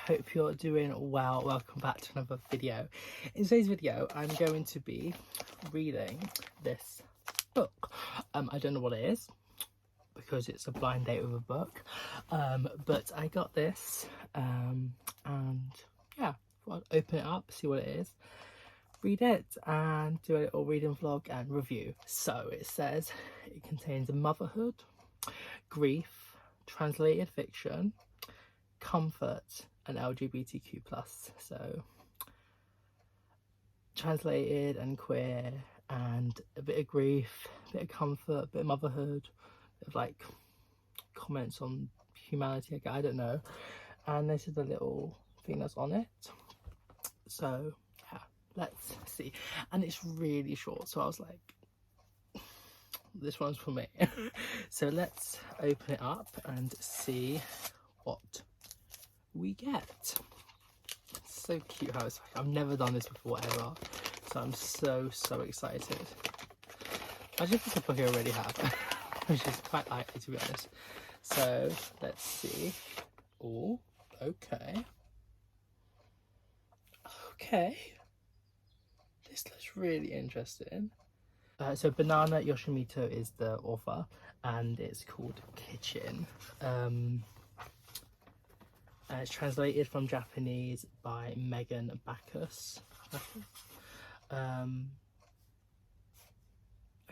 hope you're doing well. Welcome back to another video. In today's video, I'm going to be reading this book. I don't know what it is because it's a blind date with a book, but I got this and yeah, I'll open it up, see what it is, read it and do a little reading vlog and review. So it says it contains motherhood, grief, translated fiction, comfort and LGBTQ+. So translated and queer and a bit of grief, a bit of comfort, a bit of motherhood, a bit of like comments on humanity, I don't know. And this is the little thing that's on it. So yeah, let's see. And it's really short, so I was like, this one's for me. So let's open it up and see what we get. It's so cute how it's like, I've never done this before ever, so I'm so excited. Imagine if it's a book I already have, which is quite likely to be honest. So let's see. Oh, okay, this looks really interesting. So Banana Yoshimoto is the author and it's called Kitchen. It's translated from Japanese by Megan Backus. Okay,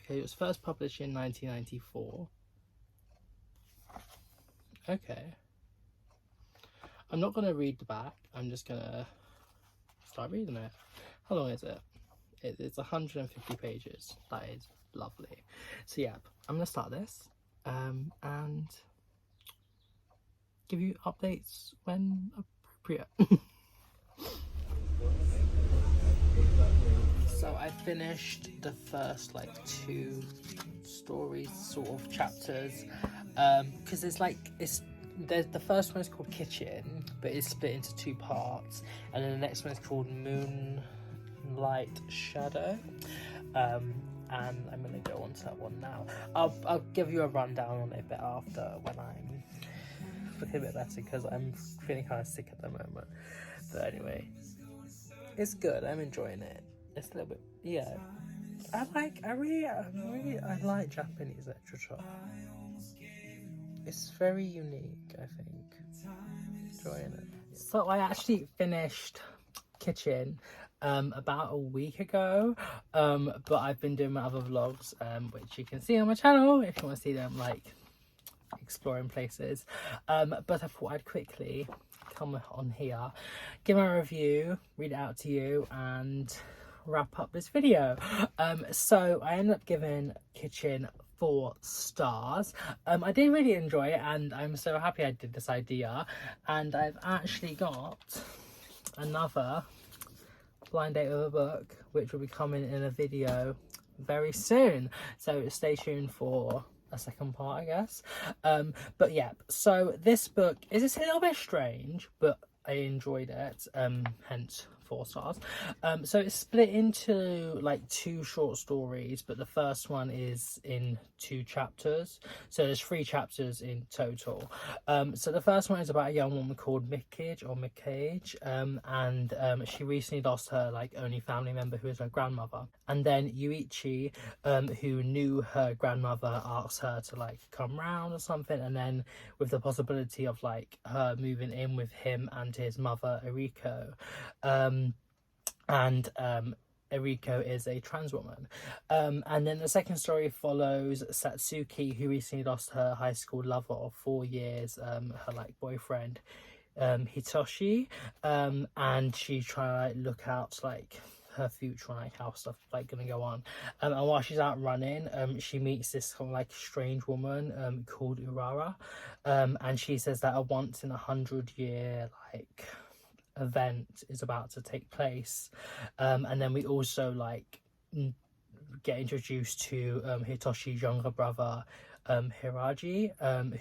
it was first published in 1994. Okay. I'm not going to read the back, I'm just going to start reading it. How long is it? It's 150 pages. That is lovely. So yeah, I'm going to start this and give you updates when appropriate. So I finished the first like 2 stories, sort of chapters, because there's the first one is called Kitchen, but it's split into 2 parts, and then the next one is called Moonlight Shadow, and I'm gonna go on to that one now. I'll give you a rundown on it a bit after when I'm looking a bit better, because I'm feeling kind of sick at the moment. But anyway, it's good. I'm enjoying it. It's a little bit, yeah. I like Japanese literature. It's very unique, I think. Enjoying it. So I actually finished Kitchen about a week ago, but I've been doing my other vlogs, which you can see on my channel if you want to see them, like exploring places, but I thought I'd quickly come on here, give my review, read it out to you and wrap up this video. So I ended up giving Kitchen 4 stars. I did really enjoy it and I'm so happy I did this idea, and I've actually got another blind date with a book which will be coming in a video very soon, so stay tuned for a second part, I guess. But yeah, so this book is a little bit strange, but I enjoyed it, hence 4 stars. So it's split into like 2 short stories, but the first one is in 2 chapters, so there's 3 chapters in total. So the first one is about a young woman called Mikage, and she recently lost her like only family member, who is her grandmother, and then Yuichi, who knew her grandmother, asks her to like come round or something, and then with the possibility of like her moving in with him and his mother Eriko. Eriko is a trans woman. And then the second story follows Satsuki, who recently lost her high school lover of 4 years, her like boyfriend Hitoshi, and she's trying to like look out like her future, like how stuff like gonna go on, and while she's out running, she meets this kind of like strange woman called Urara, and she says that a once in 100-year like event is about to take place, and then we also like get introduced to Hitoshi's younger brother, Hiraji,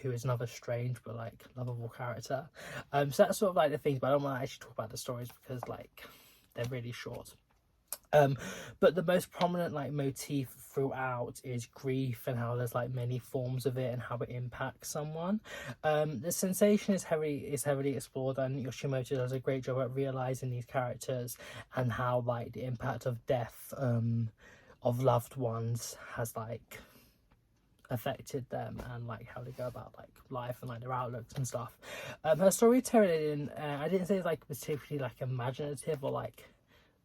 who is another strange but like lovable character. So that's sort of like the things, but I don't want to actually talk about the stories because like they're really short. But the most prominent like motif throughout is grief, and how there's like many forms of it and how it impacts someone. The sensation is heavily explored, and Yoshimoto does a great job at realizing these characters and how like the impact of death of loved ones has like affected them, and like how they go about like life and like their outlooks and stuff. Her storytelling, I didn't say it's like particularly like imaginative or like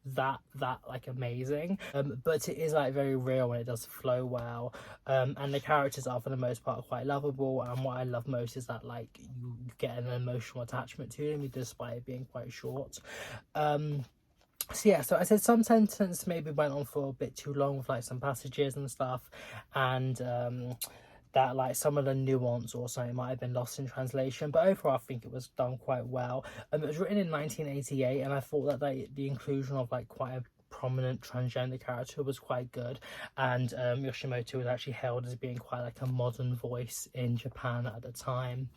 that like amazing, but it is like very real and it does flow well, and the characters are for the most part quite lovable, and what I love most is that like you get an emotional attachment to them despite it being quite short. So yeah, so I said some sentence maybe went on for a bit too long with like some passages and stuff, and that like some of the nuance or something might have been lost in translation, but overall I think it was done quite well. It was written in 1988, and I thought that the inclusion of like quite a prominent transgender character was quite good, and Yoshimoto was actually hailed as being quite like a modern voice in Japan at the time.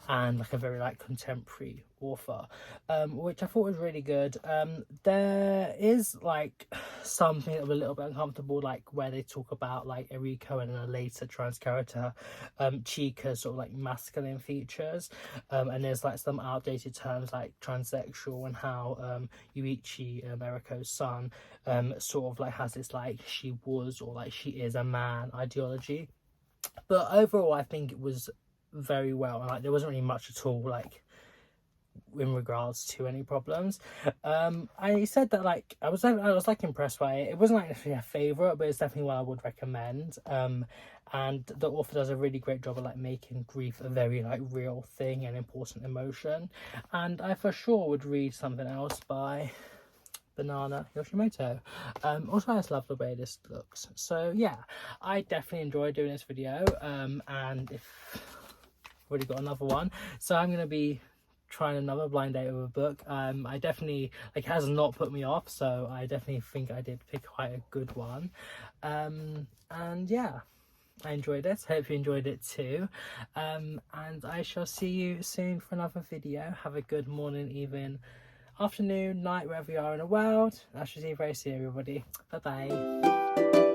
And like a very like contemporary author, which I thought was really good. There is like something that was a little bit uncomfortable, like where they talk about like Eriko and a later trans character, Chika's sort of like masculine features, and there's like some outdated terms like transsexual, and how Yuichi, Eriko's son, sort of like has this like she was or like she is a man ideology. But overall I think it was very well, and like there wasn't really much at all like in regards to any problems. I said that like I was like impressed by it. It wasn't like a favorite, but it's definitely one I would recommend. And the author does a really great job of like making grief a very like real thing and important emotion, and I for sure would read something else by Banana Yoshimoto. Also I just love the way this looks. So yeah, I definitely enjoyed doing this video, and if already got another one, so I'm gonna be trying another blind date with a book. I definitely like has not put me off, so I definitely think I did pick quite a good one. And yeah, I enjoyed it. Hope you enjoyed it too, and I shall see you soon for another video. Have a good morning, evening, afternoon, night, wherever you are in the world. I shall see you very soon, everybody. Bye bye.